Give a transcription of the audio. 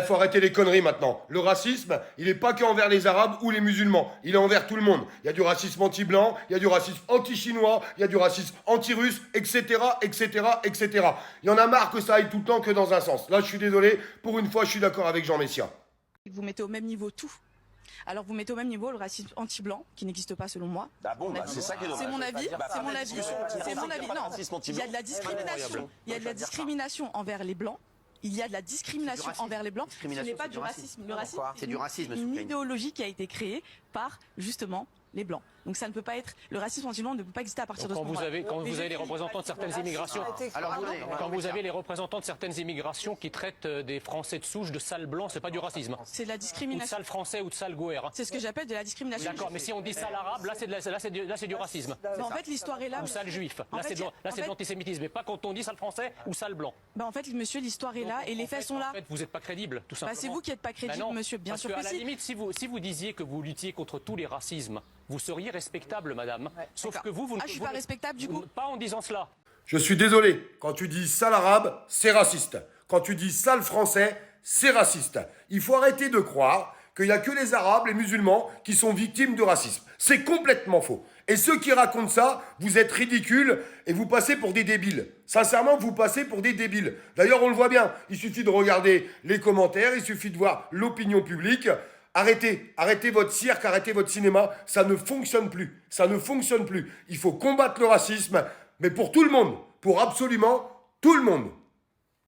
Faut arrêter les conneries maintenant. Le racisme, il n'est pas qu'envers les Arabes ou les musulmans. Il est envers tout le monde. Il y a du racisme anti-blanc, il y a du racisme anti-chinois, il y a du racisme anti-russe, etc., etc., etc. Il y en a marre que ça aille tout le temps que dans un sens. Là, je suis désolé. Pour une fois, je suis d'accord avec Jean Messia. Vous mettez au même niveau tout. Alors vous mettez au même niveau le racisme anti-blanc, qui n'existe pas selon moi. Ah bon, c'est ça qui est dommage. C'est mon avis, c'est mon avis, c'est mon avis. Non, il y a de la discrimination. Il y a de la discrimination envers les blancs. Il y a de la discrimination envers les blancs. Ce n'est pas du racisme. Le racisme, c'est du racisme. une idéologie qui a été créée par justement les blancs. Donc ça ne peut pas être, le racisme anti-blanc ne peut pas exister à partir de ce moment-là. Quand vous avez les représentants de certaines immigrations, quand vous avez les représentants de certaines immigrations qui traitent des Français de souche de sales blancs, c'est pas du racisme. C'est de la Ou de discrimination. sales Français ou de sales goères. C'est ce que j'appelle de la discrimination. D'accord, mais si on dit sale arabe, là c'est du racisme. Mais en fait, l'histoire est là. Ou sale juif. En Là fait, c'est de l'antisémitisme, mais pas quand on dit sale français ou sale blanc. En fait, monsieur, l'histoire est là et les faits sont là. En fait, vous n'êtes pas crédible, tout simplement. C'est vous qui n'êtes pas crédible, non, monsieur. Bien parce sûr que, que à la si. limite, si vous disiez que vous luttiez contre tous les racismes, vous seriez respectable, madame. Sauf que vous je suis pas respectable du coup. Pas en disant cela. Je suis désolé. Quand tu dis sale arabe, c'est raciste. Quand tu dis sale français, c'est raciste. Il faut arrêter de croire qu'il n'y a que les arabes, les musulmans, qui sont victimes de racisme. C'est complètement faux. Et ceux qui racontent ça, vous êtes ridicules et vous passez pour des débiles. Sincèrement, vous passez pour des débiles. D'ailleurs, on le voit bien. Il suffit de regarder les commentaires, il suffit de voir l'opinion publique. Arrêtez votre cirque, arrêtez votre cinéma. Ça ne fonctionne plus. Ça ne fonctionne plus. Il faut combattre le racisme, mais pour tout le monde. Pour absolument tout le monde.